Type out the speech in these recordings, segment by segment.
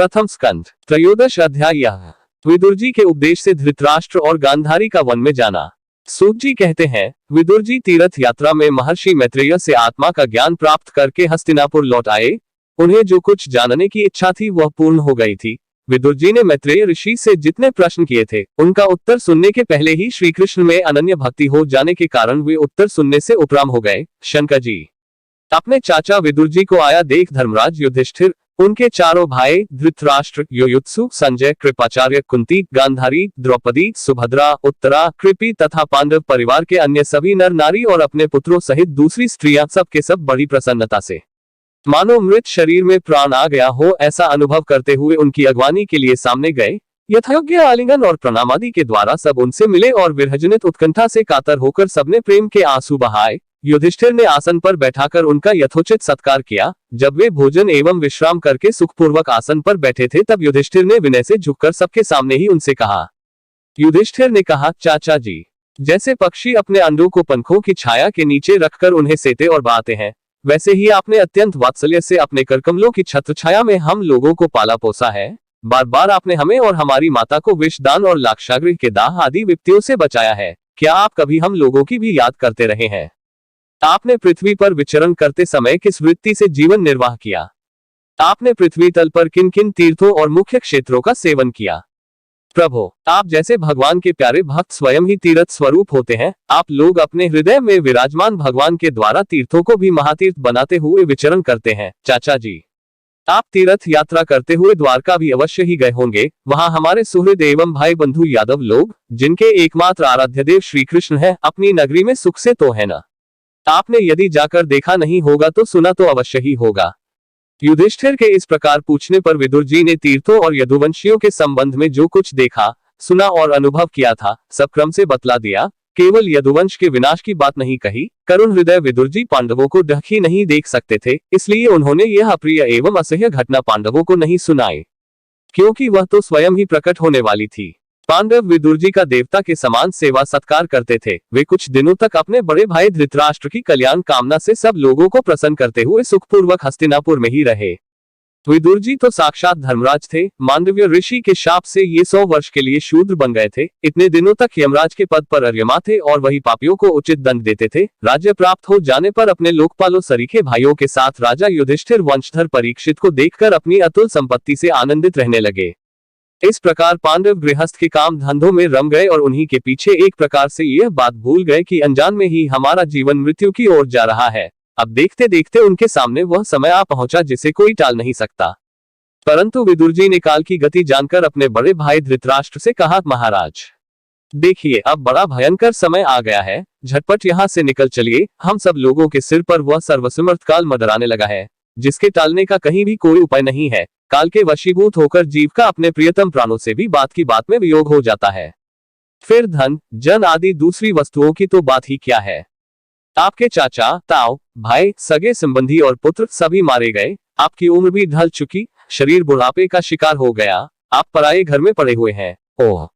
प्रथम स्कंद त्रयोदश अध्याय। विदुर जी के उपदेश से धृतराष्ट्र और गांधारी का वन में जाना। सूत जी कहते हैं, विदुर जी तीर्थ यात्रा में महर्षि मैत्रेय से आत्मा का ज्ञान प्राप्त करके हस्तिनापुर लौट आए। उन्हें जो कुछ जानने की इच्छा थी वह पूर्ण हो गई थी। विदुर जी ने मैत्रेय ऋषि से जितने प्रश्न किए थे उनका उत्तर सुनने के पहले ही श्री कृष्ण में अनन्य भक्ति हो जाने के कारण वे उत्तर सुनने से उपराम हो गए। शंकर जी अपने चाचा विदुर जी को आया देख धर्मराज युधिष्ठिर, उनके चारों भाई धृतराष्ट्र, युयुत्सु, संजय, कृपाचार्य, कुंती, गांधारी, द्रौपदी, सुभद्रा, उत्तरा, कृपि तथा पांडव परिवार के अन्य सभी नर नारी और अपने पुत्रों सहित दूसरी स्त्रियां सब के सब बड़ी प्रसन्नता से मानो मृत शरीर में प्राण आ गया हो ऐसा अनुभव करते हुए उनकी अगवानी के लिए सामने गए। यथायोग्य आलिंगन और प्रणामादि के द्वारा सब उनसे मिले और विरहजनित उत्कंठा से कातर होकर सबने प्रेम के आंसू बहाए। युधिष्ठिर ने आसन पर बैठाकर उनका यथोचित सत्कार किया। जब वे भोजन एवं विश्राम करके सुखपूर्वक आसन पर बैठे थे तब युधिष्ठिर ने विनय से झुककर सबके सामने ही उनसे कहा। युधिष्ठिर ने कहा, चाचा जी, जैसे पक्षी अपने अंडों को पंखों की छाया के नीचे रखकर उन्हें सेते और बहाते हैं, वैसे ही आपने अत्यंत वात्सल्य से अपने करकमलों की छत्र छाया में हम लोगों को पाला पोसा है। बार बार आपने हमें और हमारी माता को विषदान और लाक्षागृह के दाह आदि विपत्तियों से बचाया है। क्या आप कभी हम लोगों की भी याद करते रहे हैं? आपने पृथ्वी पर विचरण करते समय किस वृत्ति से जीवन निर्वाह किया? आपने पृथ्वी तल पर किन किन तीर्थों और मुख्य क्षेत्रों का सेवन किया? प्रभु, आप जैसे भगवान के प्यारे भक्त स्वयं ही तीर्थ स्वरूप होते हैं। आप लोग अपने हृदय में विराजमान भगवान के द्वारा तीर्थों को भी महातीर्थ बनाते हुए विचरण करते हैं। चाचा जी, आप तीर्थ यात्रा करते हुए द्वारका भी अवश्य ही गए होंगे। वहां हमारे सुहृद एवं भाई बंधु यादव लोग, जिनके एकमात्र आराध्य देव श्री कृष्ण है, अपनी नगरी में सुख से तो है ना? आपने यदि जाकर देखा नहीं होगा तो सुना तो अवश्य ही होगा। युधिष्ठिर के इस प्रकार पूछने पर विदुर जी ने तीर्थों और यदुवंशियों के संबंध में जो कुछ देखा, सुना और अनुभव किया था सब क्रम से बतला दिया। केवल यदुवंश के विनाश की बात नहीं कही। करुण हृदय विदुर जी पांडवों को ढक ही नहीं देख सकते थे, इसलिए उन्होंने यह अप्रिय एवं असह्य घटना पांडवों को नहीं सुनाई, क्योंकि वह तो स्वयं ही प्रकट होने वाली थी। पांडव विदुर जी का देवता के समान सेवा सत्कार करते थे। वे कुछ दिनों तक अपने बड़े भाई धृतराष्ट्र की कल्याण कामना से सब लोगों को प्रसन्न करते हुए सुखपूर्वक हस्तिनापुर में ही रहे। विदुर जी तो साक्षात धर्मराज थे। मांडव्य ऋषि के शाप से ये 100 वर्ष के लिए शूद्र बन गए थे। इतने दिनों तक यमराज के पद पर अर्यमा थे और वही पापियों को उचित दंड देते थे। राज्य प्राप्त हो जाने पर अपने लोकपालों सरीखे भाइयों के साथ राजा युधिष्ठिर वंशधर परीक्षित को देखकर अपनी अतुल संपत्ति से आनंदित रहने लगे। इस प्रकार पांडव गृहस्थ के काम धंधों में रम गए और उन्हीं के पीछे एक प्रकार से यह बात भूल गए कि अनजान में ही हमारा जीवन मृत्यु की ओर जा रहा है। अब देखते देखते उनके सामने वह समय आ पहुंचा जिसे कोई टाल नहीं सकता। परंतु विदुर जी ने काल की गति जानकर अपने बड़े भाई धृतराष्ट्र से कहा, महाराज देखिए, अब बड़ा भयंकर समय आ गया है, झटपट यहाँ से निकल चलिए। हम सब लोगों के सिर पर वह सर्वसमर्थ काल मंडराने लगा है, जिसके टालने का कहीं भी कोई उपाय नहीं है। काल के वशीभूत होकर जीव का अपने प्रियतम प्राणों से भी बात की बात में वियोग हो जाता है। फिर धन, जन आदि दूसरी वस्तुओं की तो बात ही क्या है। आपके चाचा, ताऊ, भाई, सगे संबंधी और पुत्र सभी मारे गए। आपकी उम्र भी ढल चुकी, शरीर बुढ़ापे का शिकार हो गया। आप पराये घर में पड़े हुए हैं। ओह,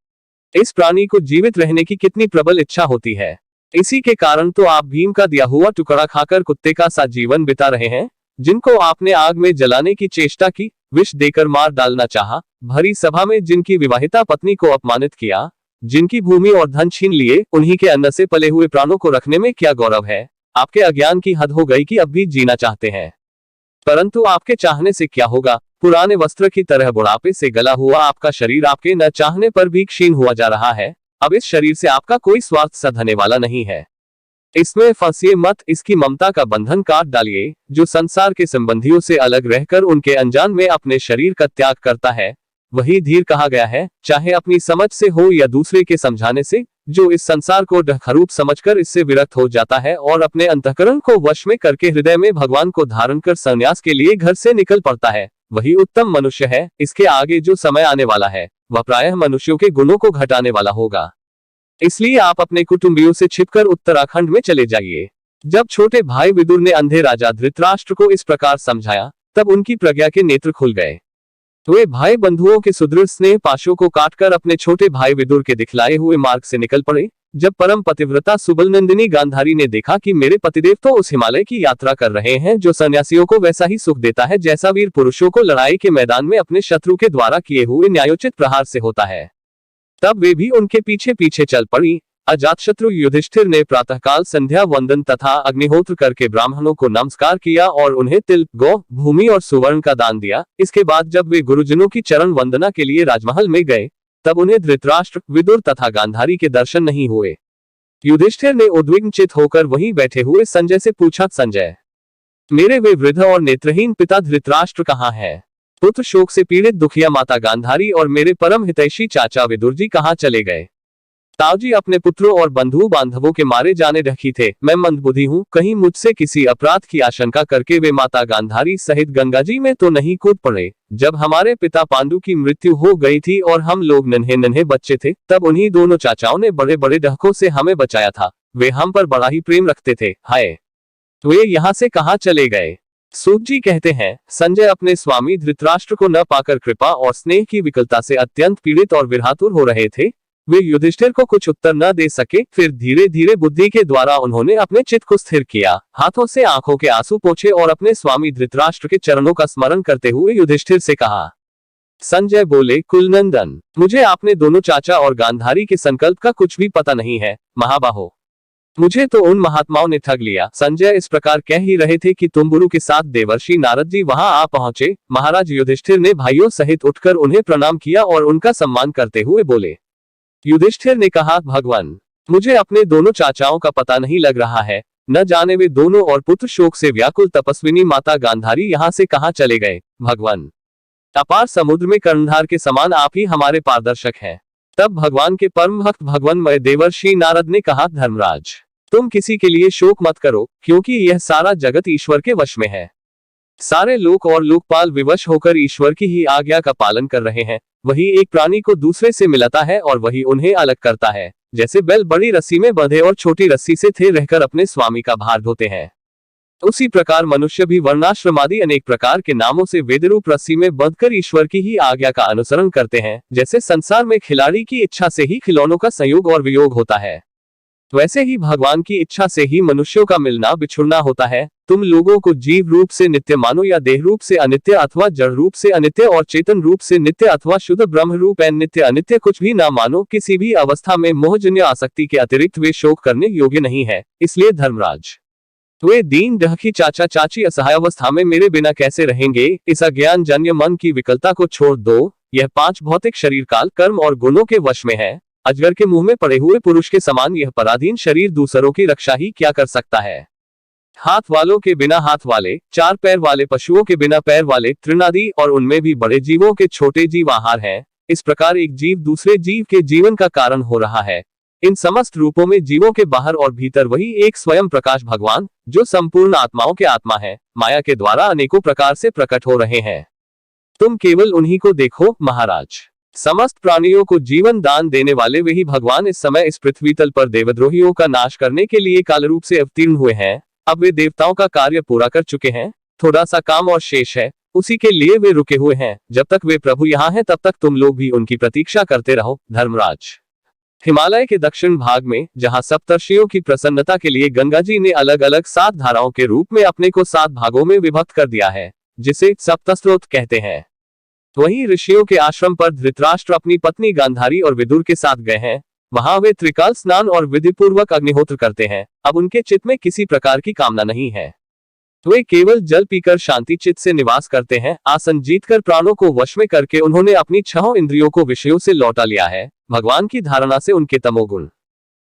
इस प्राणी को जीवित रहने की कितनी प्रबल इच्छा होती है। इसी के कारण तो आप भीम का दिया हुआ टुकड़ा खाकर कुत्ते का सा जीवन बिता रहे हैं। जिनको आपने आग में जलाने की चेष्टा की, विष देकर मार डालना चाहा, भरी सभा में जिनकी विवाहिता पत्नी को अपमानित किया, जिनकी भूमि और धन छीन लिए, उन्हीं के अन्न से पले हुए प्राणों को रखने में क्या गौरव है। आपके अज्ञान की हद हो गई कि अब भी जीना चाहते हैं, परंतु आपके चाहने से क्या होगा। पुराने वस्त्र की तरह बुढ़ापे से गला हुआ आपका शरीर आपके न चाहने पर भी क्षीण हुआ जा रहा है। अब इस शरीर से आपका कोई स्वार्थ साधने वाला नहीं है। इसमें फंसिए मत, इसकी ममता का बंधन काट डालिए। जो संसार के संबंधियों से अलग रहकर उनके अनजान में अपने शरीर का त्याग करता है, वही धीर कहा गया है, चाहे अपनी समझ से हो या दूसरे के समझाने से। जो इस संसार को ढहरूप समझकर इससे विरक्त हो जाता है और अपने अंतःकरण को वश में करके हृदय में भगवान को धारण कर संन्यास के लिए घर से निकल पड़ता है, वही उत्तम मनुष्य है। इसके आगे जो समय आने वाला है वह प्रायः मनुष्यों के गुणों को घटाने वाला होगा। इसलिए आप अपने कुटुंबियों से छिपकर उत्तराखंड में चले जाइए। जब छोटे भाई विदुर ने अंधे राजा धृतराष्ट्र को इस प्रकार समझाया, तब उनकी प्रज्ञा के नेत्र खुल गए। वे भाई बंधुओं के सुदृढ़ स्नेह पाशों को काटकर अपने छोटे भाई विदुर के दिखलाए हुए मार्ग से निकल पड़े। जब परम पतिव्रता सुबलनंदिनी गांधारी ने देखा कि मेरे पतिदेव तो उस हिमालय की यात्रा कर रहे हैं जो सन्यासियों को वैसा ही सुख देता है जैसा वीर पुरुषों को लड़ाई के मैदान में अपने शत्रु के द्वारा किए हुए न्यायोचित प्रहार से होता है, तब वे भी उनके पीछे पीछे चल पड़ी। अजातशत्रु युधिष्ठिर ने प्रातःकाल संध्या वंदन तथा अग्निहोत्र करके ब्राह्मणों को नमस्कार किया और उन्हें तिल, गौ, भूमि और सुवर्ण का दान दिया। इसके बाद जब वे गुरुजनों की चरण वंदना के लिए राजमहल में गए, तब उन्हें धृतराष्ट्र, विदुर तथा गांधारी के दर्शन नहीं हुए। युधिष्ठिर ने उद्विग्नचित होकर वहीं बैठे हुए संजय से पूछा, संजय, मेरे वे वृद्ध और नेत्रहीन पिता धृतराष्ट्र कहाँ है? पुत्र शोक से पीड़ित दुखिया माता गांधारी और मेरे परम हितैषी चाचा विदुर जी कहाँ चले गए? ताऊजी अपने पुत्रों और बंधु बांधवों के मारे जाने रखी थे। मैं मंदबुद्धि हूँ, कहीं मुझसे किसी अपराध की आशंका करके वे माता गांधारी सहित गंगा जी में तो नहीं कूद पड़े। जब हमारे पिता पांडु की मृत्यु हो गई थी और हम लोग नन्हे नन्हे बच्चे थे, तब उन्हीं दोनों चाचाओं ने बड़े बड़े डहकों से हमें बचाया था। वे हम पर बड़ा ही प्रेम रखते थे। हाय, वे यहाँ से कहाँ चले गए? सूत जी कहते हैं, संजय अपने स्वामी धृतराष्ट्र को न पाकर कृपा और स्नेह की विकलता से अत्यंत पीड़ित और विरहातुर हो रहे थे। वे युधिष्ठिर को कुछ उत्तर न दे सके। फिर धीरे धीरे बुद्धि के द्वारा उन्होंने अपने चित्त को स्थिर किया, हाथों से आंखों के आंसू पोंछे और अपने स्वामी धृतराष्ट्र के चरणों का स्मरण करते हुए युधिष्ठिर से कहा। संजय बोले, कुलनंदन, मुझे आपने दोनों चाचा और गांधारी के संकल्प का कुछ भी पता नहीं है। महाबाहो, मुझे तो उन महात्माओं ने ठग लिया। संजय इस प्रकार कह ही रहे थे कि तुम्बुरु के साथ देवर्षि नारद जी वहां आ पहुंचे। महाराज युधिष्ठिर ने भाइयों सहित उठकर उन्हें प्रणाम किया और उनका सम्मान करते हुए बोले। युधिष्ठिर ने कहा, भगवान, मुझे अपने दोनों चाचाओं का पता नहीं लग रहा है। न जाने वे दोनों और पुत्र शोक से व्याकुल तपस्विनी माता गांधारी यहाँ से कहाँ चले गए। भगवान, अपार समुद्र में कर्णधार के समान आप ही हमारे पारदर्शक हैं। तब भगवान के परम भक्त भगवानमय देवर्षि नारद ने कहा, धर्मराज, तुम किसी के लिए शोक मत करो, क्योंकि यह सारा जगत ईश्वर के वश में है। सारे लोक और लोकपाल विवश होकर ईश्वर की ही आज्ञा का पालन कर रहे हैं। वही एक प्राणी को दूसरे से मिलाता है और वही उन्हें अलग करता है। जैसे बैल बड़ी रस्सी में बंधे और छोटी रस्सी से थे रहकर अपने स्वामी का भार ढोते हैं, उसी प्रकार मनुष्य भी वर्णाश्रमादि अनेक प्रकार के नामों से वेदरूप रस्सी में बंधकर ईश्वर की ही आज्ञा का अनुसरण करते हैं। जैसे संसार में खिलाड़ी की इच्छा से ही खिलौनों का संयोग और वियोग होता है, वैसे ही भगवान की इच्छा से ही मनुष्यों का मिलना बिछुड़ना होता है। तुम लोगों को जीव रूप से नित्य मानो या देह रूप से अनित्य अथवा जड़ रूप से अनित्य और चेतन रूप से नित्य अथवा शुद्ध ब्रह्म रूप नित्य अनित्य कुछ भी ना मानो। किसी भी अवस्था में मोहजन्य आसक्ति के अतिरिक्त वे शोक करने योग्य नहीं है। इसलिए धर्मराज, वे दीन डहकी चाचा चाची असहाय अवस्था में मेरे बिना कैसे रहेंगे? इस अज्ञान जन्य मन की विकलता को छोड़ दो। यह 5 भौतिक शरीर काल, कर्म और गुणों के वश में है। अजगर के मुंह में पड़े हुए पुरुष के समान यह पराधीन शरीर दूसरों की रक्षा ही क्या कर सकता है? हाथ वालों के बिना हाथ वाले, 4 पैर वाले पशुओं के बिना पैर वाले, तृणादि और उनमें भी बड़े जीवों के छोटे जीव आहार हैं। इस प्रकार एक जीव दूसरे जीव के जीवन का कारण हो रहा है। इन समस्त रूपों में जीवों के बाहर और भीतर वही एक स्वयं प्रकाश भगवान, जो संपूर्ण आत्माओं के आत्मा है, माया के द्वारा अनेकों प्रकार से प्रकट हो रहे हैं। तुम केवल उन्हीं को देखो महाराज। समस्त प्राणियों को जीवन दान देने वाले वही भगवान इस समय इस पृथ्वी तल पर देवद्रोहियों का नाश करने के लिए काल रूप से अवतीर्ण हुए हैं। अब वे देवताओं का कार्य पूरा कर चुके हैं, थोड़ा सा काम और शेष है, उसी के लिए वे रुके हुए हैं। जब तक वे प्रभु यहाँ हैं तब तक तुम लोग भी उनकी प्रतीक्षा करते रहो। धर्मराज, हिमालय के दक्षिण भाग में जहाँ सप्तर्षियों की प्रसन्नता के लिए गंगा जी ने अलग अलग 7 धाराओं के रूप में अपने को 7 भागों में विभक्त कर दिया है, जिसे सप्तस्रोत कहते हैं, वहीं ऋषियों के आश्रम पर धृतराष्ट्र अपनी पत्नी गांधारी और विदुर के साथ गए हैं। वहां वे त्रिकाल स्नान और विधि पूर्वक अग्निहोत्र करते हैं। अब उनके चित्त में किसी प्रकार की कामना नहीं है, वे केवल जल पीकर शांति चित्त से निवास करते हैं। आसन जीतकर प्राणों को वश में करके उन्होंने अपनी 6 इंद्रियों को विषयों से लौटा लिया है। भगवान की धारणा से उनके तमोगुण,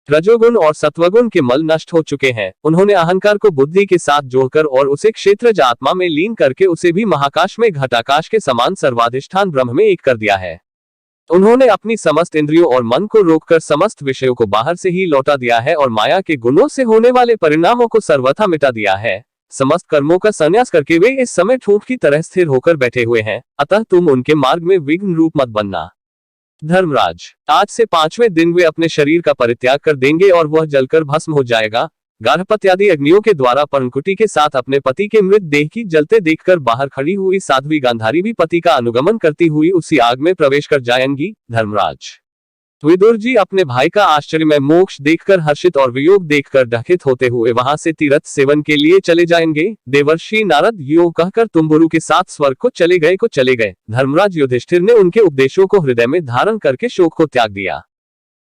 रजोगुण और सत्वगुण के मल नष्ट हो चुके हैं। उन्होंने अहंकार को बुद्धि के साथ जोड़कर और उसे क्षेत्रज आत्मा में लीन करके उसे भी महाकाश में घटाकाश के समान सर्वाधिष्ठान ब्रह्म में एक कर दिया है। उन्होंने अपनी समस्त इंद्रियों और मन को रोककर समस्त विषयों को बाहर से ही लौटा दिया है और माया के गुणों से होने वाले परिणामों को सर्वथा मिटा दिया है। समस्त कर्मों का संन्यास करके वे इस समय ठूंठ की तरह स्थिर होकर बैठे हुए हैं। अतः तुम उनके मार्ग में विघ्न रूप मत बनना। धर्मराज, आज से 5वें दिन वे अपने शरीर का परित्याग कर देंगे और वह जलकर भस्म हो जाएगा। गार्हपत्यादि अग्नियों के द्वारा पर्णकुटी के साथ अपने पति के मृत देह की जलते देखकर बाहर खड़ी हुई साध्वी गांधारी भी पति का अनुगमन करती हुई उसी आग में प्रवेश कर जाएंगी। धर्मराज विदुर जी अपने भाई का आश्चर्यमय मोक्ष देखकर हर्षित और वियोग देखकर डकित होते हुए वहां से तीर्थ सेवन के लिए चले जाएंगे। देवर्षि नारद यूं कहकर तुम्बुरु के साथ स्वर्ग को चले गए। धर्मराज युधिष्ठिर ने उनके उपदेशों को हृदय में धारण करके शोक को त्याग दिया।